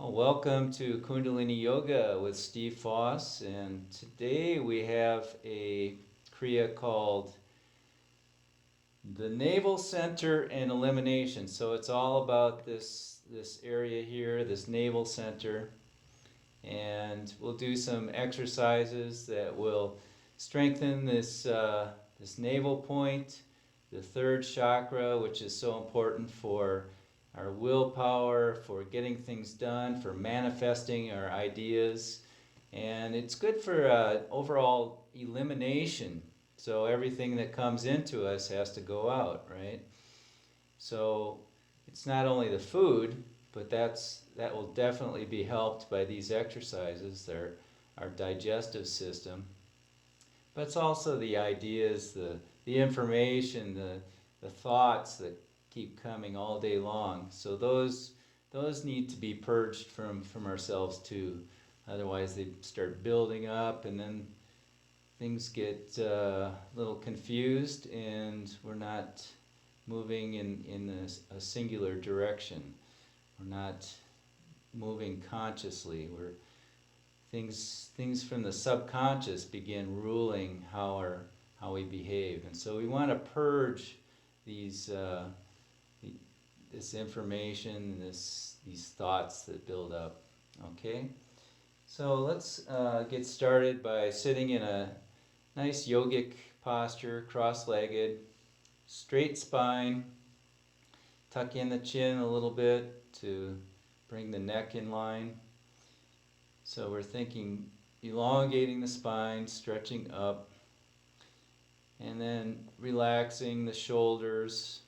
Well, welcome to Kundalini Yoga with Steve Foss, and today we have a kriya called the Navel Center and Elimination. So it's all about this area here, this navel center, and we'll do some exercises that will strengthen this navel point, the third chakra, which is so important for our willpower, for getting things done, for manifesting our ideas. And it's good for overall elimination. So everything that comes into us has to go out, right? So it's not only the food, but that will definitely be helped by these exercises. They're our digestive system. But it's also the ideas, the information, the thoughts that keep coming all day long. So those need to be purged from ourselves too. Otherwise they start building up, and then things get a little confused, and we're not moving in a singular direction. We're not moving consciously. Things from the subconscious begin ruling how we behave, and so we want to purge these this information, these thoughts that build up. Okay, so let's get started by sitting in a nice yogic posture, cross-legged, straight spine. Tuck in the chin a little bit to bring the neck in line. So we're thinking elongating the spine, stretching up, and then relaxing the shoulders.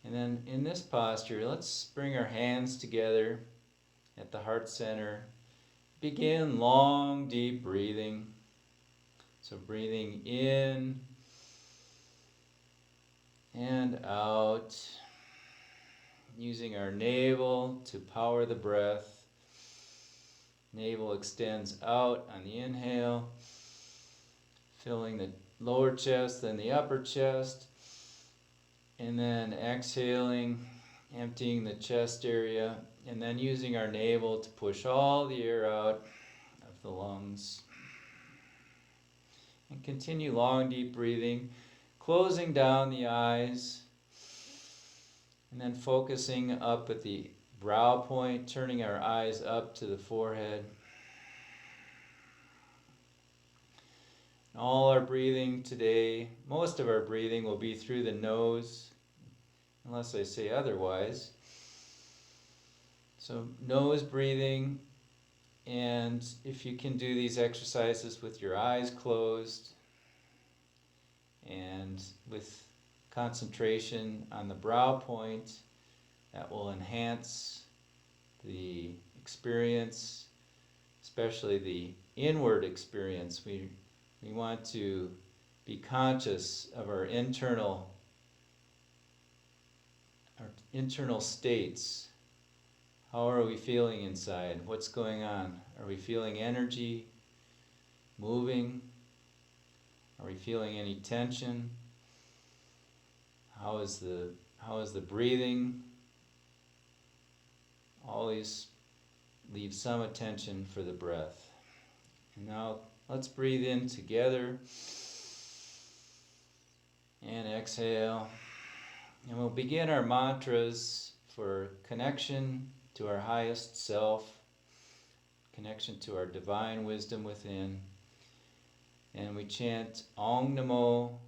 And then in this posture, let's bring our hands together at the heart center. Begin long, deep breathing. So breathing in and out, using our navel to power the breath. Navel extends out on the inhale, filling the lower chest, then the upper chest, and then exhaling, emptying the chest area, and then using our navel to push all the air out of the lungs. And continue long, deep breathing, closing down the eyes, and then focusing up at the brow point, turning our eyes up to the forehead. All our breathing today, most of our breathing will be through the nose, unless I say otherwise. So nose breathing, and if you can do these exercises with your eyes closed and with concentration on the brow point, that will enhance the experience, especially the inward experience. We want to be conscious of our internal states. How are we feeling inside? What's going on? Are we feeling energy moving? Are we feeling any tension? How is the breathing? Always leave some attention for the breath. And now let's breathe in together and exhale. And we'll begin our mantras for connection to our highest self, connection to our divine wisdom within. And we chant Om Namo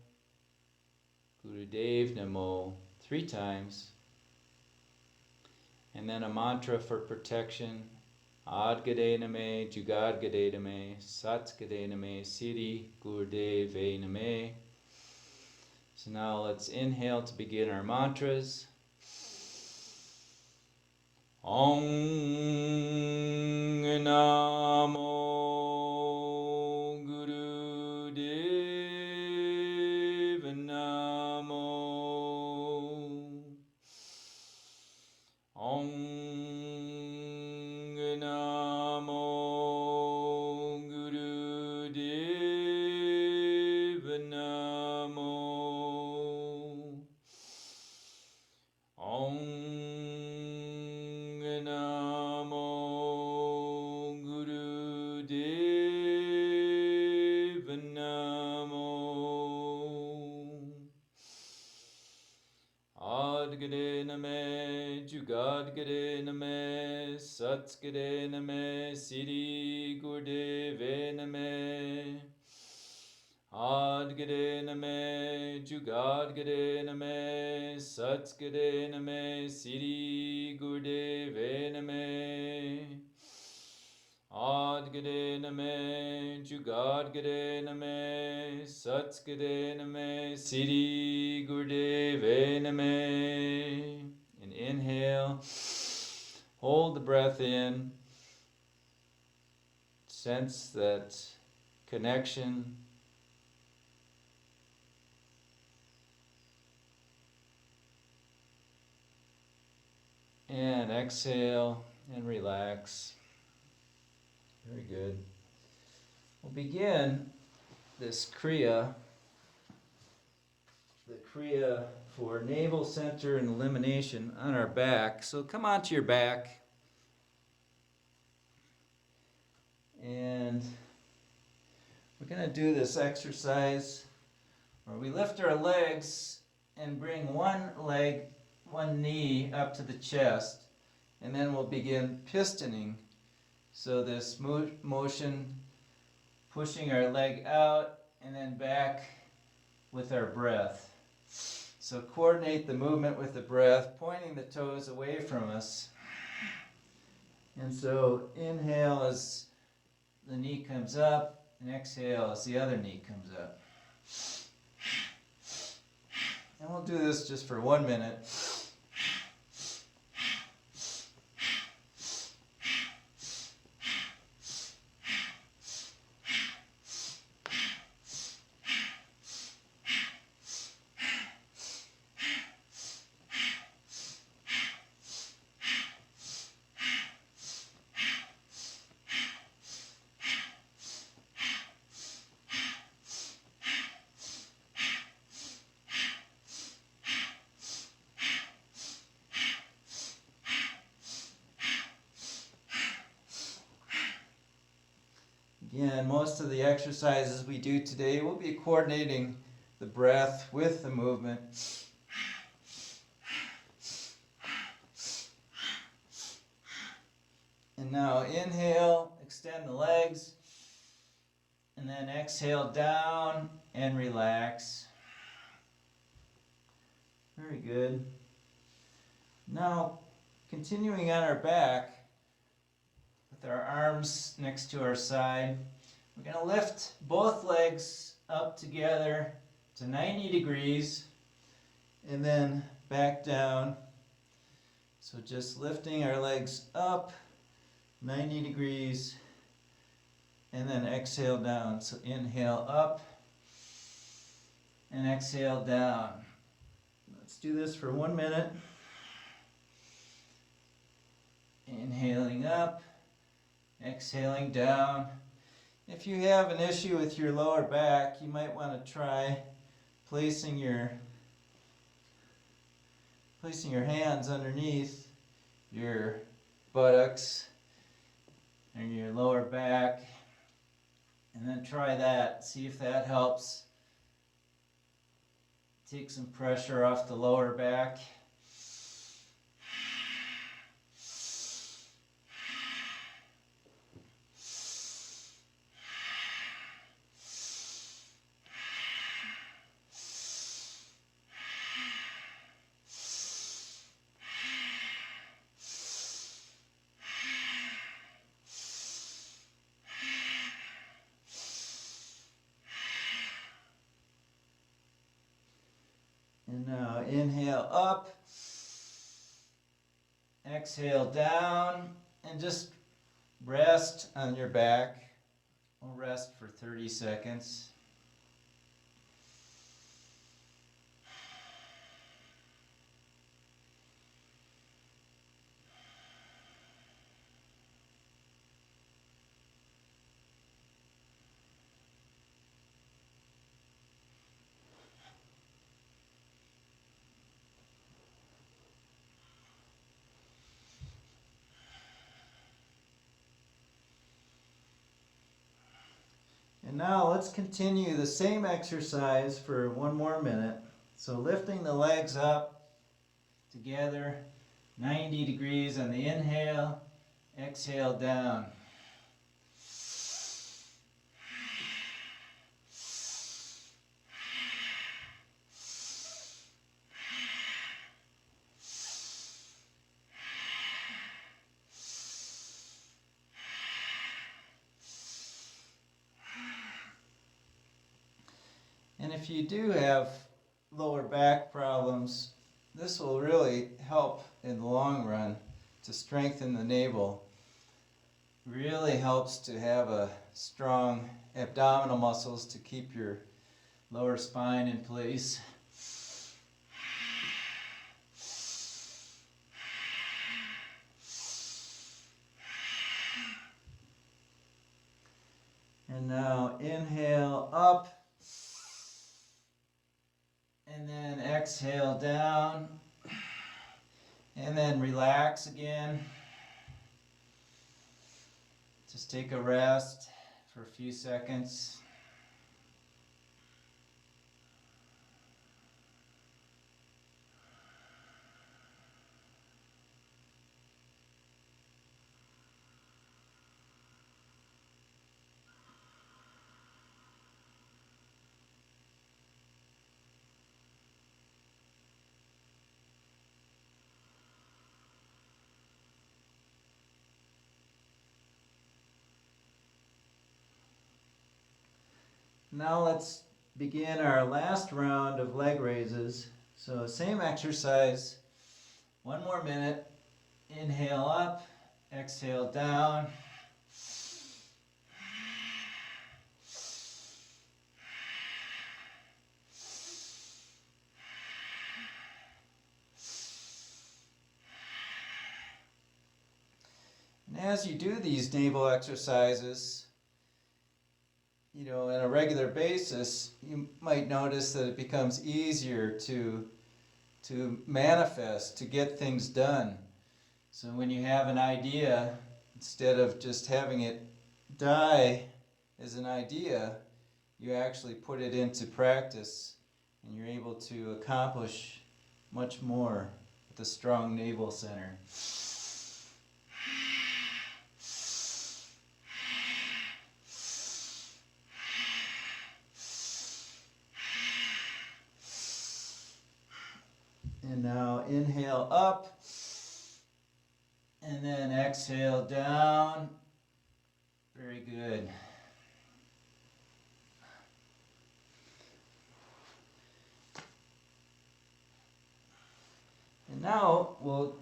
Gurudev Namo 3 times. And then a mantra for protection. Ad Gade Name, Jugad Gade Name, Sat Gade Name, Siddhi Gurudev Name. So now let's inhale to begin our mantras. Om Namo Gurudev Namo. Om Namo Gurudev Namo. Om Namo Guru Deva Namo Adgade Name Jugadgade Name Satgade Name Siddhi Gurdeve Name Adgade Name Jugadgade Name Satgade Name Siddhi Gurdeve Name Adgade Name Jugadgade Name Satgade Name Siddhi Gurdeve Name. And inhale, hold the breath in, sense that connection. And exhale and relax. Very good. We'll begin this kriya, the kriya for navel center and elimination on our back. So come onto your back. And we're going to do this exercise where we lift our legs and bring one leg, one knee up to the chest. And then we'll begin pistoning. So this motion, pushing our leg out and then back with our breath. So coordinate the movement with the breath, pointing the toes away from us. And so inhale as the knee comes up, and exhale as the other knee comes up. And we'll do this just for 1 minute. Again, most of the exercises we do today will be coordinating the breath with the movement. And now inhale, extend the legs, and then exhale down and relax. Very good. Now, continuing on our back, with our arms next to our side, we're going to lift both legs up together to 90 degrees and then back down. So just lifting our legs up 90 degrees and then exhale down. So inhale up and exhale down. Let's do this for 1 minute. Inhaling up, exhaling down. If you have an issue with your lower back, you might want to try placing your hands underneath your buttocks and your lower back, and then try that. See if that helps take some pressure off the lower back. And now inhale up, exhale down, and just rest on your back. We'll rest for 30 seconds. now let's continue the same exercise for one more minute. So lifting the legs up together, 90 degrees on the inhale, exhale down. And if you do have lower back problems, this will really help in the long run to strengthen the navel. Really helps to have a strong abdominal muscles to keep your lower spine in place. And now inhale up. And then exhale down, and then relax again. Just take a rest for a few seconds. Now let's begin our last round of leg raises. So same exercise, one more minute. Inhale up, exhale down. And as you do these navel exercises, on a regular basis, you might notice that it becomes easier to manifest, to get things done. So when you have an idea, instead of just having it die as an idea, you actually put it into practice, and you're able to accomplish much more with a strong navel center. And now inhale up, and then exhale down. Very good. And now we'll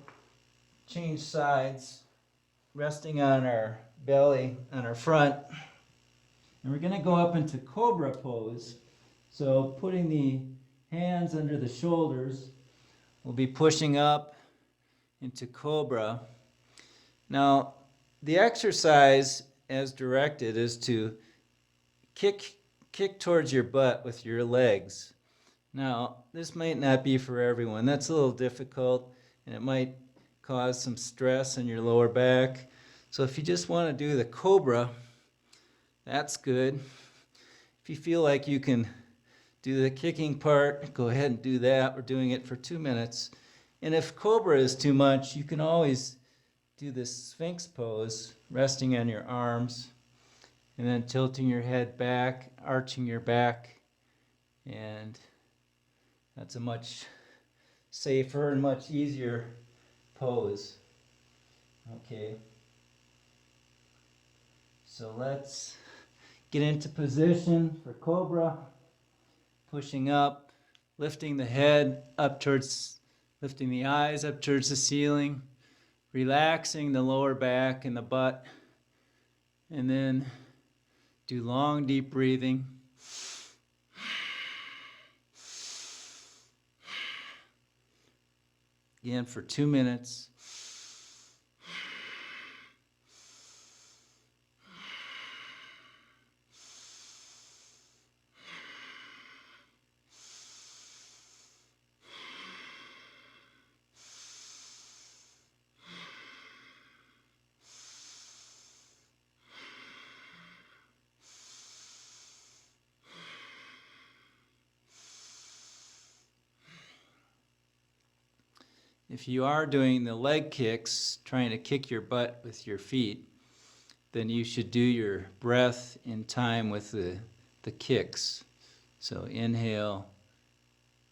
change sides, resting on our belly, on our front. And we're going to go up into cobra pose. So putting the hands under the shoulders, we'll be pushing up into cobra. Now, the exercise as directed is to kick towards your butt with your legs. Now, this might not be for everyone. That's a little difficult, and it might cause some stress in your lower back. So if you just want to do the cobra, that's good. If you feel like you can do the kicking part, go ahead and do that. We're doing it for 2 minutes. And if cobra is too much, you can always do this sphinx pose, resting on your arms, and then tilting your head back, arching your back, and that's a much safer and much easier pose. Okay. So let's get into position for cobra. Pushing up, lifting the head up towards, lifting the eyes up towards the ceiling, relaxing the lower back and the butt, and then do long, deep breathing. Again for 2 minutes. if you are doing the leg kicks, trying to kick your butt with your feet, then you should do your breath in time with the kicks. So inhale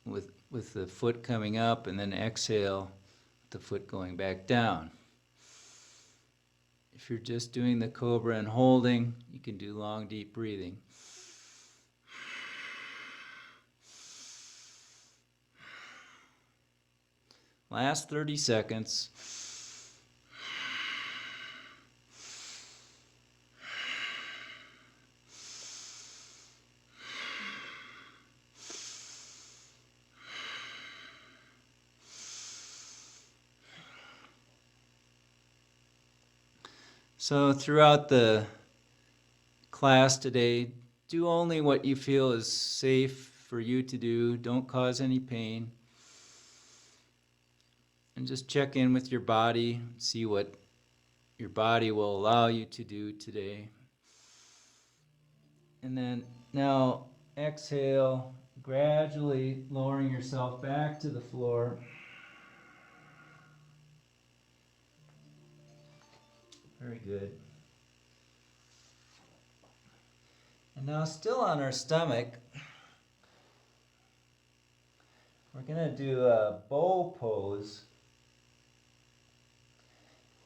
with the foot coming up, and then exhale with the foot going back down. If you're just doing the cobra and holding, you can do long, deep breathing. Last 30 seconds. So throughout the class today, do only what you feel is safe for you to do. Don't cause any pain. And just check in with your body, see what your body will allow you to do today. And then now exhale, gradually lowering yourself back to the floor. Very good. And now still on our stomach, we're going to do a bow pose.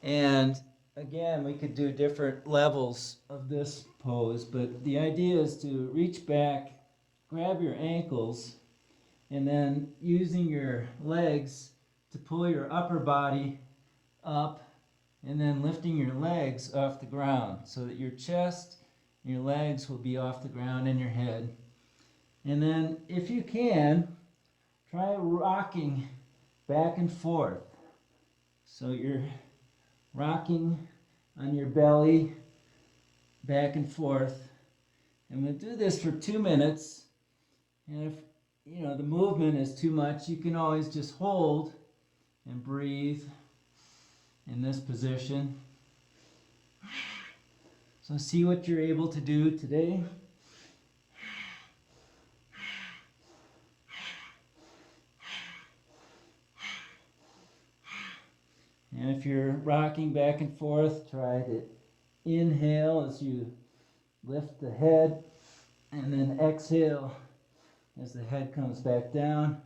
And again, we could do different levels of this pose, but the idea is to reach back, grab your ankles, and then using your legs to pull your upper body up, and then lifting your legs off the ground so that your chest and your legs will be off the ground and your head. And then, if you can, try rocking back and forth. So you're rocking on your belly back and forth. And we'll do this for 2 minutes. And if the movement is too much, you can always just hold and breathe in this position. So see what you're able to do today. And if you're rocking back and forth, try to inhale as you lift the head, and then exhale as the head comes back down.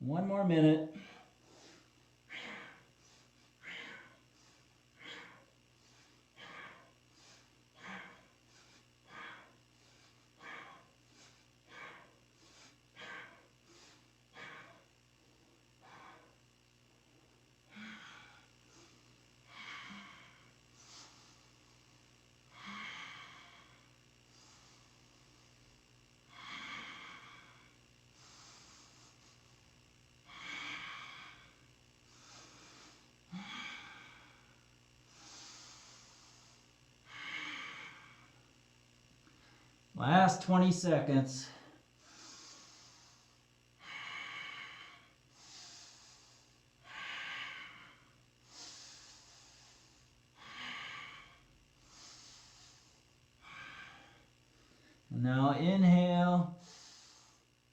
One more minute. Last 20 seconds. And now inhale,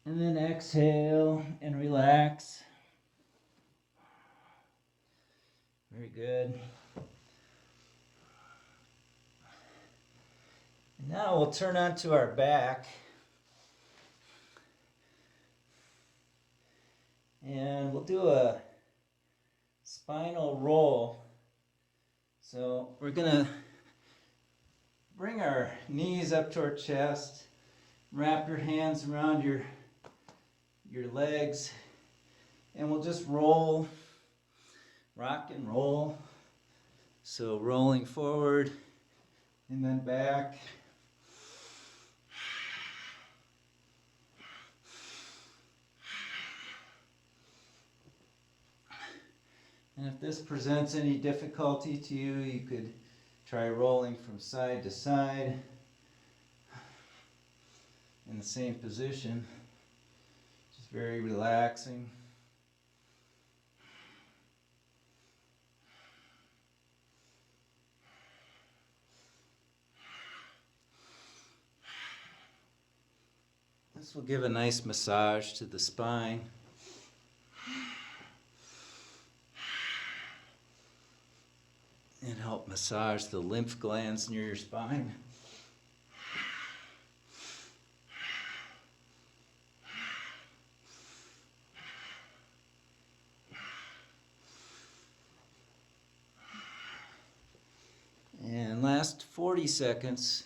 and then exhale, and relax. Very good. And now we'll turn onto our back. And we'll do a spinal roll. So we're going to bring our knees up to our chest, wrap your hands around your legs, and we'll just roll, rock and roll. So rolling forward and then back. And if this presents any difficulty to you, you could try rolling from side to side. in the same position. Just very relaxing. This will give a nice massage to the spine. And help massage the lymph glands near your spine. And last 40 seconds.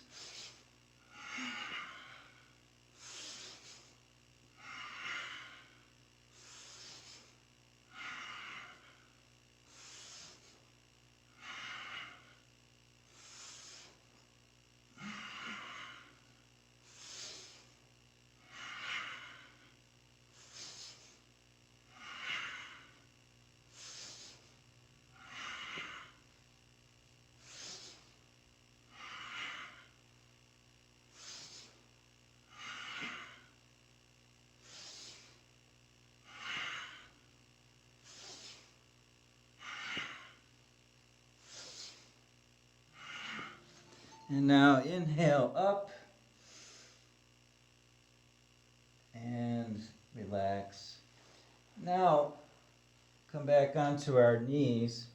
And now inhale up and relax. Now come back onto our knees.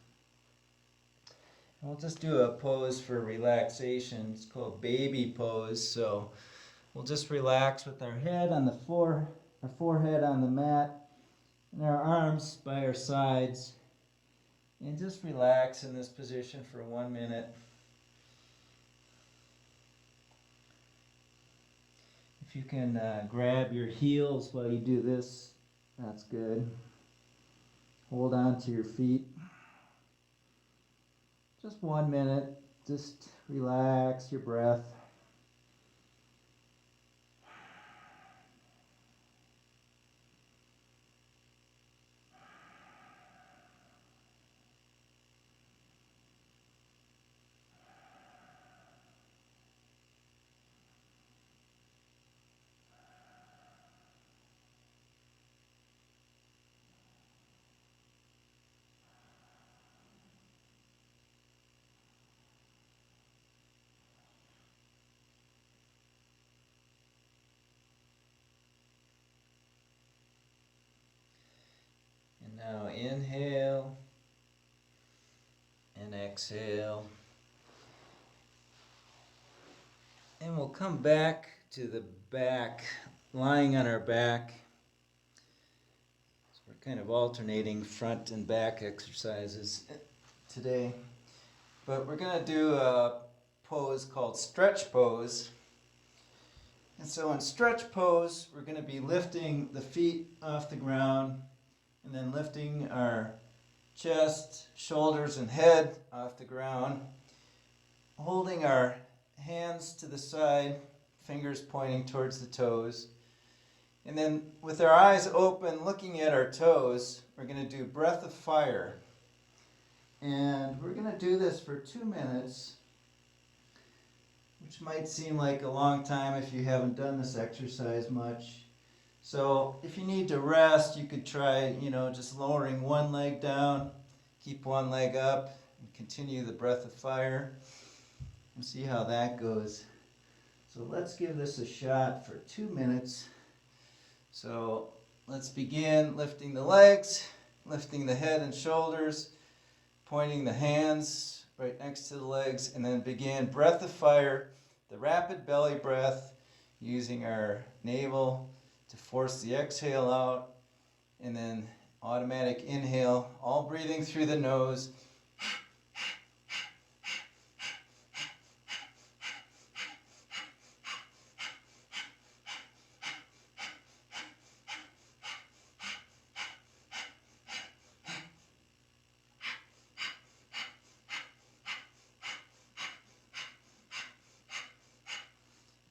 And we'll just do a pose for relaxation. It's called baby pose. So we'll just relax with our head on the floor, our forehead on the mat, and our arms by our sides. And just relax in this position for 1 minute. If you can grab your heels while you do this, that's good. Hold on to your feet. Just 1 minute. Just relax your breath. And now inhale and exhale. And we'll come back to the back, lying on our back. So we're kind of alternating front and back exercises today. But we're going to do a pose called stretch pose. And so in stretch pose, we're going to be lifting the feet off the ground and then lifting our chest, shoulders, and head off the ground, holding our hands to the side, fingers pointing towards the toes. And then with our eyes open, looking at our toes, we're going to do breath of fire. And we're going to do this for 2 minutes, which might seem like a long time if you haven't done this exercise much. So if you need to rest, you could try, just lowering one leg down, keep one leg up, and continue the breath of fire, and see how that goes. So let's give this a shot for 2 minutes. So let's begin lifting the legs, lifting the head and shoulders, pointing the hands right next to the legs, and then begin breath of fire, the rapid belly breath, using our navel to force the exhale out, and then automatic inhale, all breathing through the nose.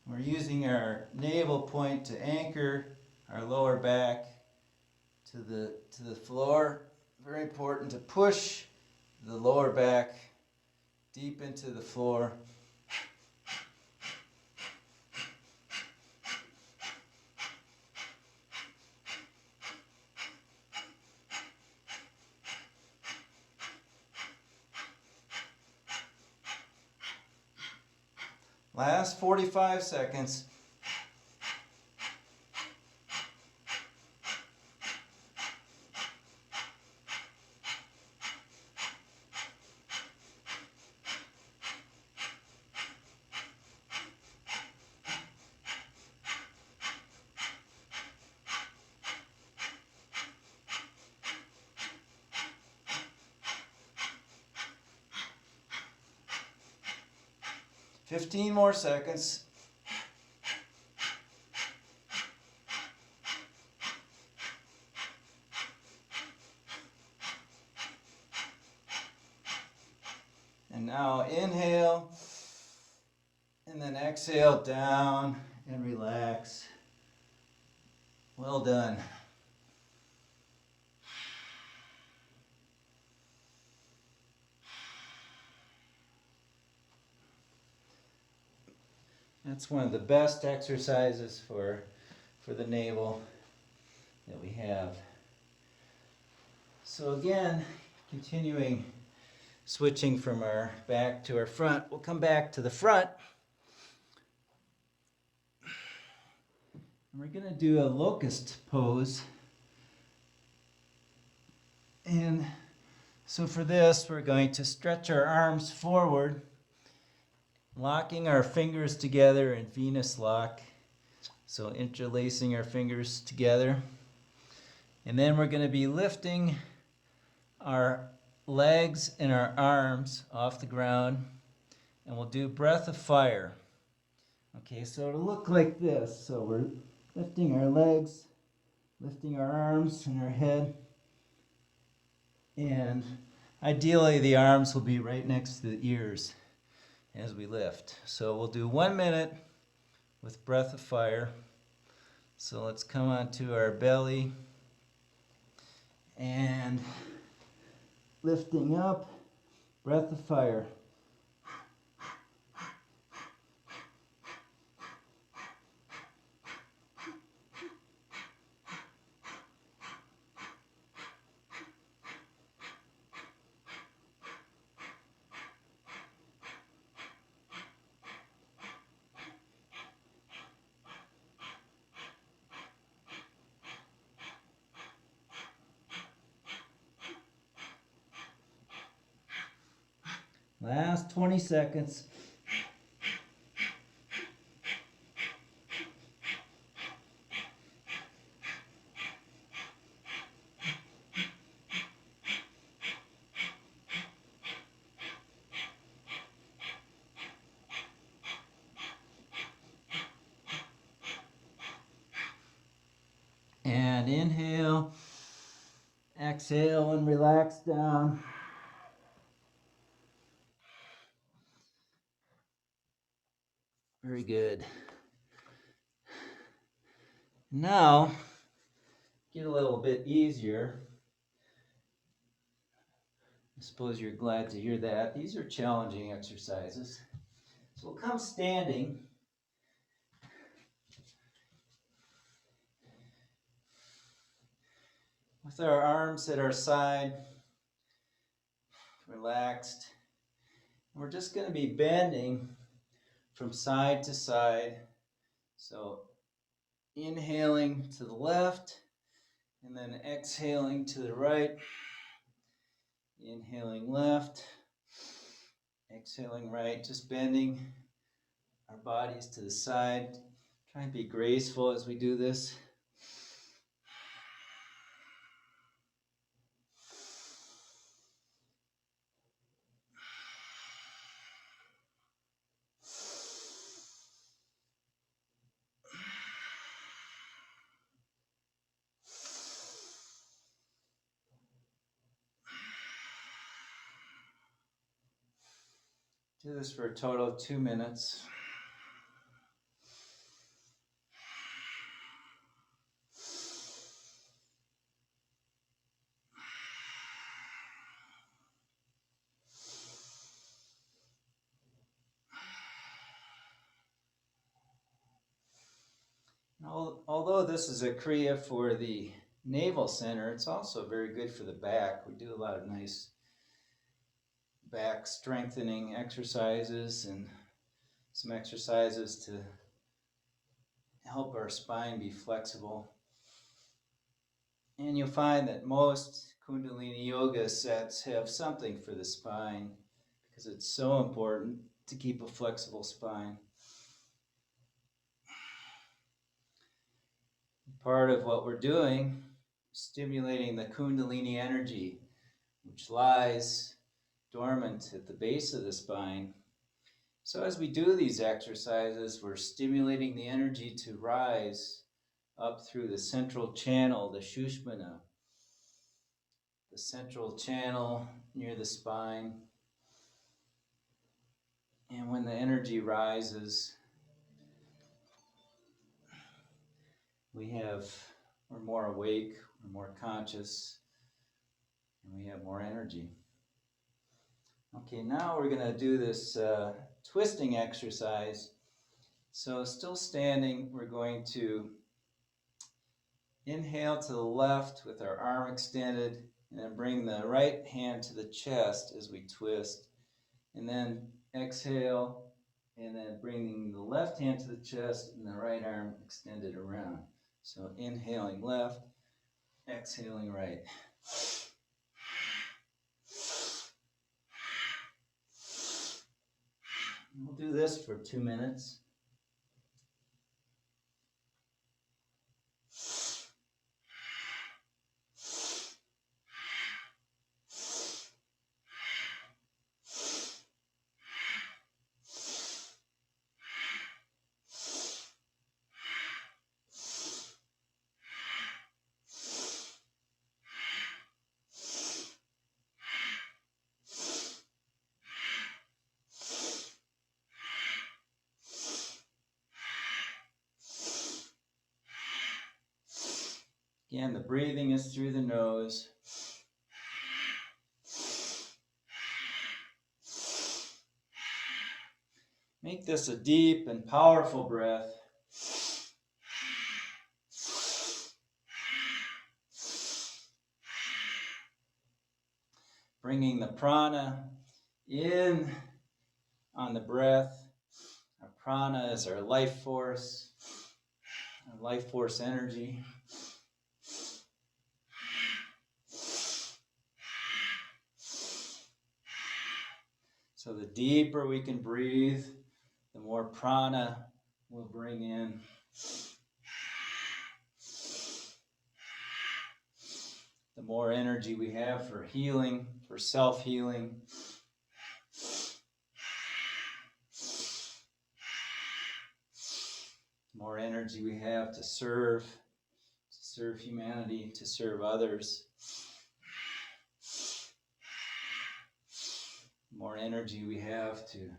We're using our navel point to anchor our lower back to the floor. Very important to push the lower back deep into the floor. Last 45 seconds. Fifteen more seconds. And now inhale, and then exhale down and relax. Well done. That's one of the best exercises for the navel that we have. So again, continuing, switching from our back to our front, we'll come back to the front. And we're going to do a locust pose. And so for this, we're going to stretch our arms forward, locking our fingers together in Venus lock. So interlacing our fingers together. And then we're going to be lifting our legs and our arms off the ground. And we'll do breath of fire. Okay, so it'll look like this. So we're lifting our legs, lifting our arms and our head. And ideally the arms will be right next to the ears as we lift. So we'll do 1 minute with breath of fire. So let's come onto our belly and lifting up, breath of fire. Last 20 seconds. And inhale, exhale, and relax down. Very good. Now, get a little bit easier. I suppose you're glad to hear that. These are challenging exercises. So we'll come standing. With our arms at our side, relaxed. And we're just going to be bending from side to side. So inhaling to the left, and then exhaling to the right. Inhaling left, exhaling right, just bending our bodies to the side. Try and be graceful as we do this. Do this for a total of 2 minutes. Although this is a kriya for the navel center, it's also very good for the back. We do a lot of nice back strengthening exercises and some exercises to help our spine be flexible. And you'll find that most Kundalini yoga sets have something for the spine because it's so important to keep a flexible spine. Part of what we're doing is stimulating the Kundalini energy, which lies dormant at the base of the spine. So as we do these exercises, we're stimulating the energy to rise up through the central channel, the Shushmana, the central channel near the spine. And when the energy rises, we're more awake, we're more conscious, and we have more energy. Okay, now we're going to do this twisting exercise. So still standing, we're going to inhale to the left with our arm extended, and then bring the right hand to the chest as we twist. And then exhale, and then bringing the left hand to the chest and the right arm extended around. So inhaling left, exhaling right. We'll do this for 2 minutes. Again, the breathing is through the nose. Make this a deep and powerful breath. Bringing the prana in on the breath. Our prana is our life force energy. So the deeper we can breathe, the more prana we'll bring in. The more energy we have for healing, for self-healing. The more energy we have to serve humanity, to serve others. The more energy we have to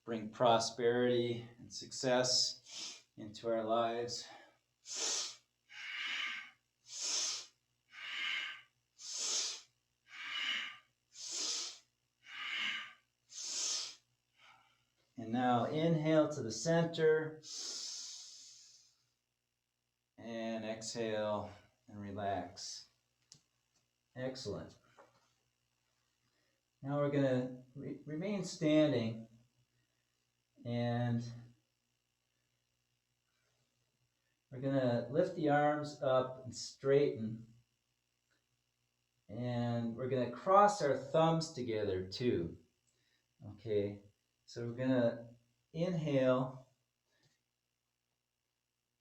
bring prosperity and success into our lives. And now inhale to the center and exhale and relax. Excellent. Now we're going to remain standing, and we're going to lift the arms up and straighten, and we're going to cross our thumbs together too. Okay, so we're going to inhale,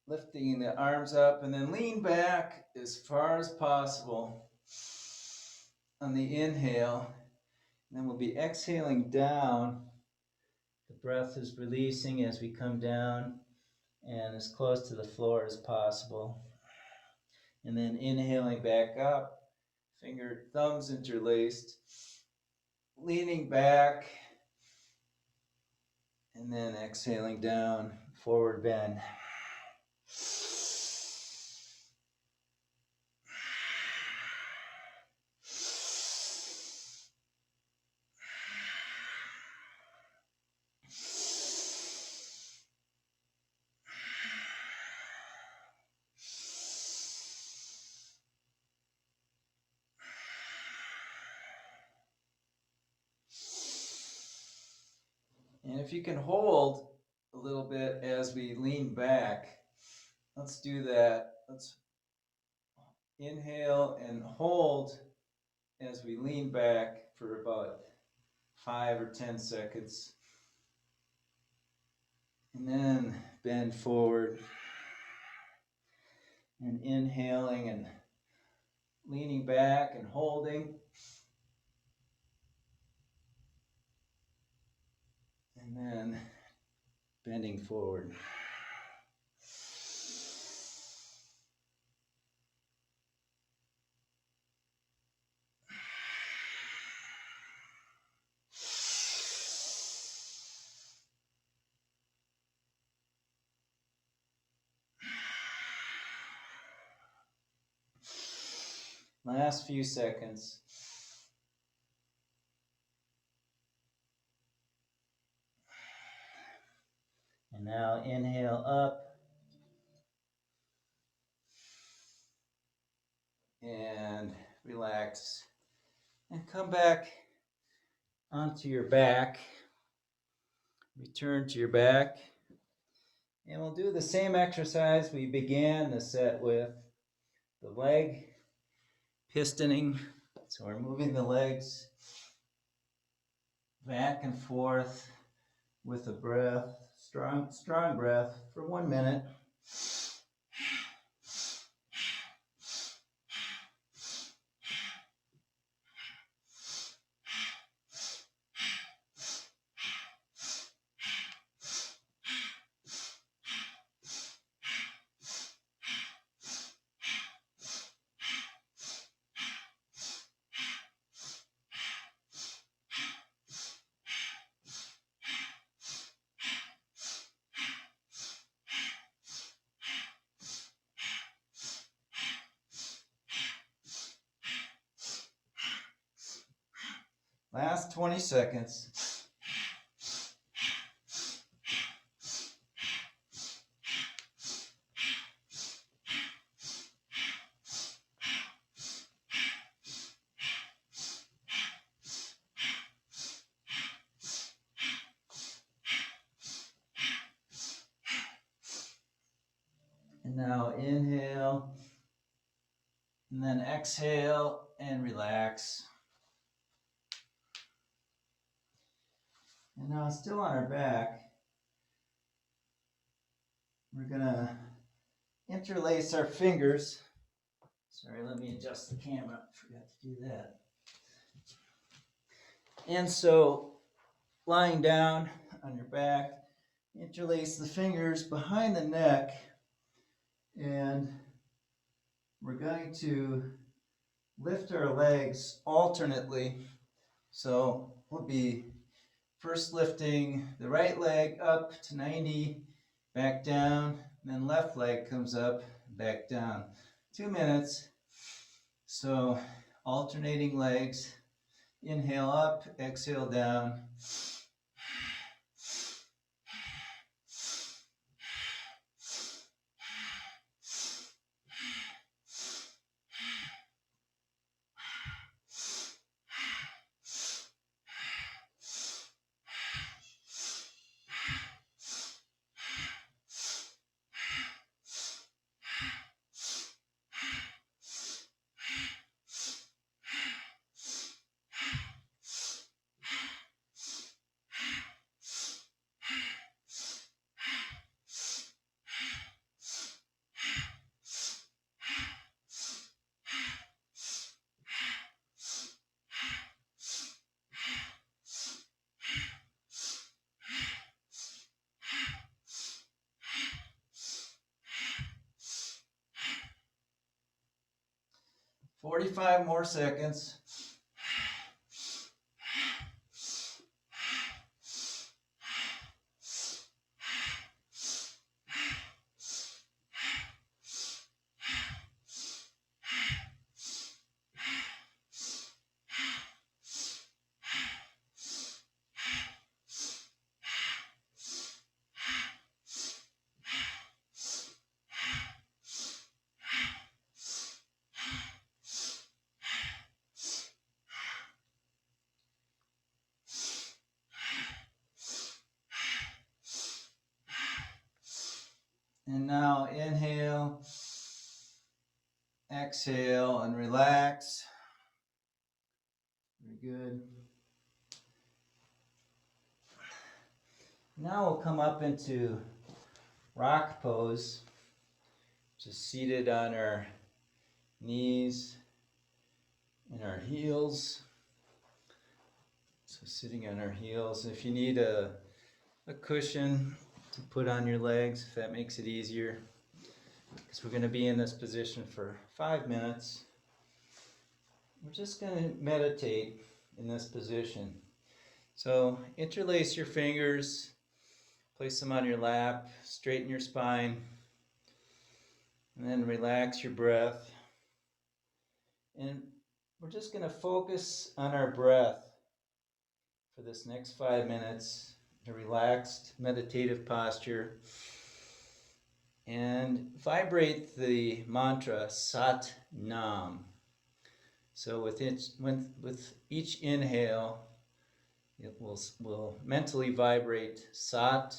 lifting the arms up, and then lean back as far as possible on the inhale. And then we'll be exhaling down. The breath is releasing as we come down and as close to the floor as possible. And then inhaling back up, thumbs interlaced, leaning back, and then exhaling down, forward bend. And if you can hold a little bit as we lean back. Let's do that. Let's inhale and hold as we lean back for about 5 or 10 seconds. And then bend forward and inhaling and leaning back and holding. And then bending forward. Last few seconds. And now inhale up and relax and come back onto your back. Return to your back. And we'll do the same exercise we began the set with, the leg pistoning. So we're moving the legs back and forth with a breath, strong breath for 1 minute. Last 20 seconds. And now inhale, and then exhale and relax. And now still on our back, we're gonna interlace our fingers. Sorry, let me adjust the camera. I forgot to do that. And so, lying down on your back, interlace the fingers behind the neck, and we're going to lift our legs alternately. So we'll be first lifting the right leg up to 90, back down, and then left leg comes up, back down. 2 minutes. So alternating legs, inhale up, exhale down. "45 more seconds. And now inhale, exhale, and relax. Very good. Now we'll come up into rock pose, just seated on our knees and our heels. So sitting on our heels. If you need a cushion to put on your legs, if that makes it easier, because we're going to be in this position for 5 minutes. We're just going to meditate in this position. So interlace your fingers, place them on your lap, straighten your spine, and then relax your breath. And we're just going to focus on our breath for this next 5 minutes, a relaxed meditative posture, and vibrate the mantra Sat Nam. So with each inhale, it will mentally vibrate Sat,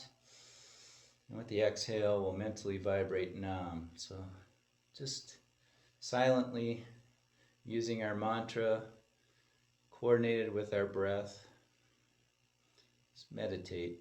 and with the exhale, we'll mentally vibrate Nam. So just silently using our mantra, coordinated with our breath, just meditate.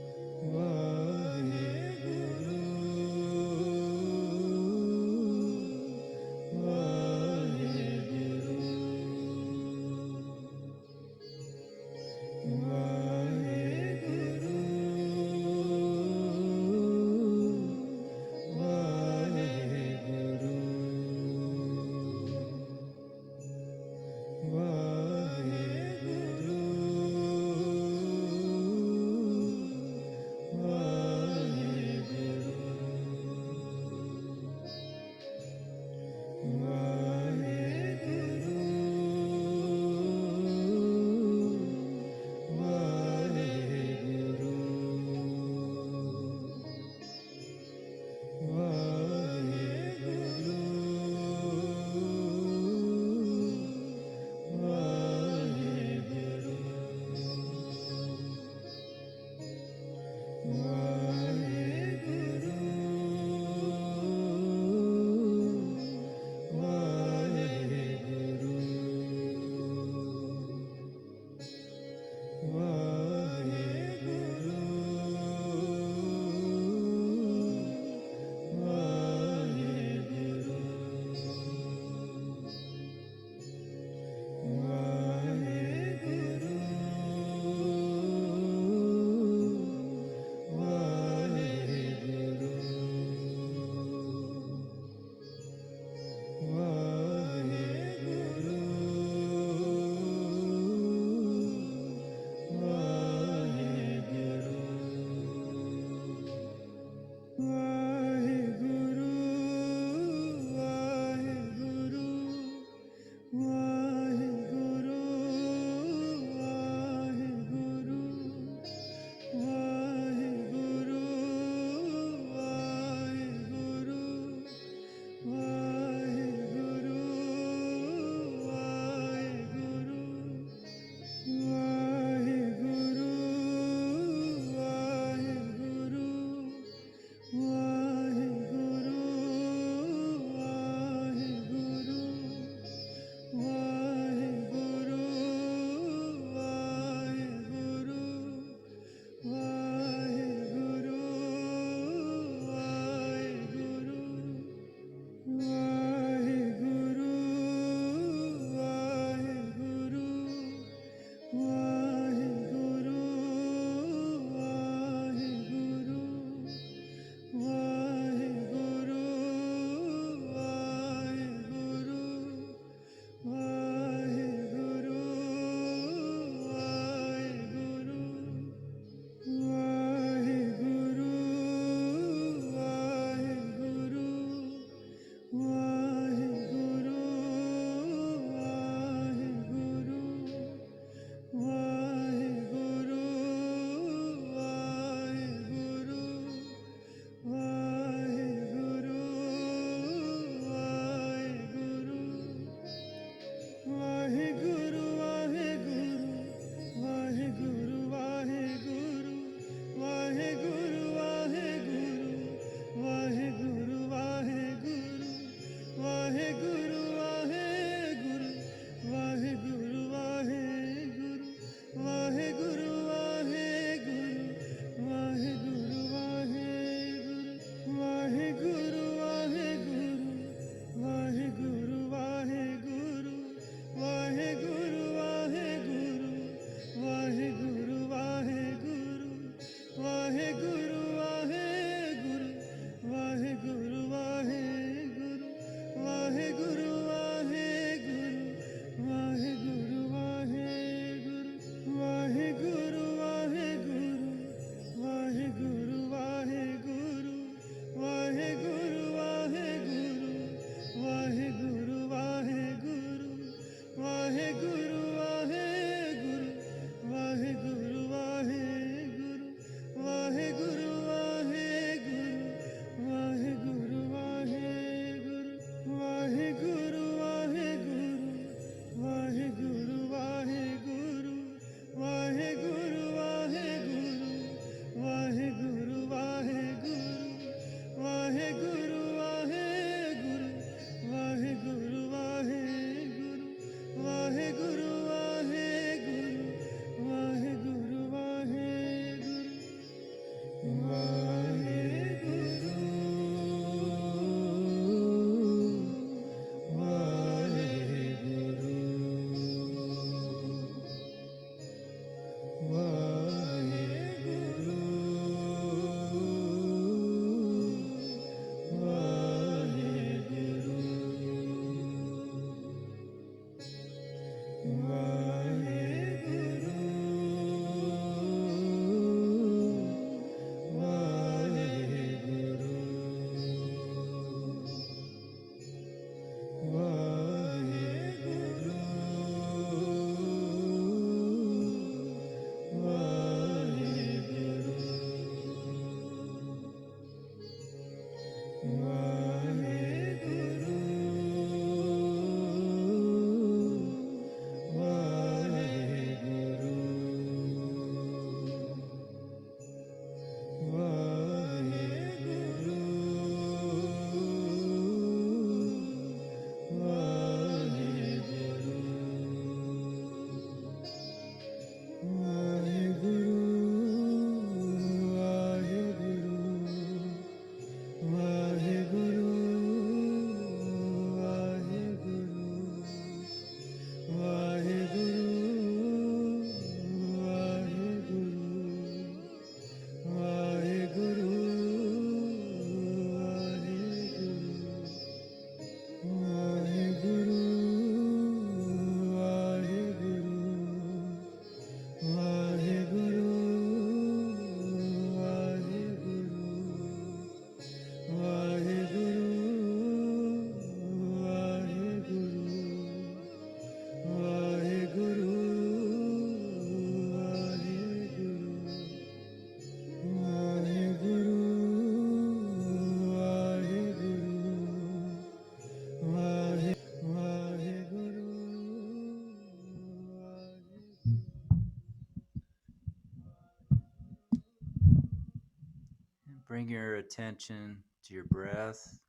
Bring your attention to your breath.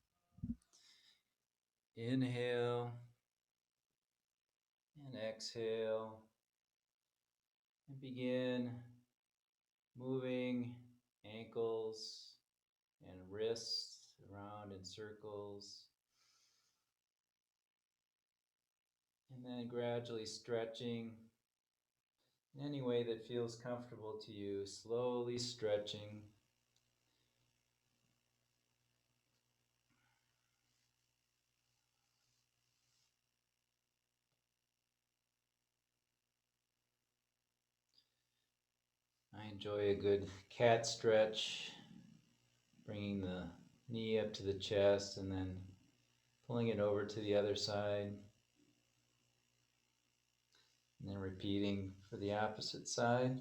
Inhale and exhale, and begin moving ankles and wrists around in circles, and then gradually stretching in any way that feels comfortable to you, slowly stretching. I enjoy a good cat stretch, bringing the knee up to the chest and then pulling it over to the other side, and then repeating for the opposite side.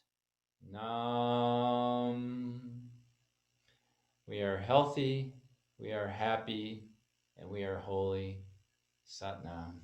We are healthy, we are happy, and we are holy. Sat Nam.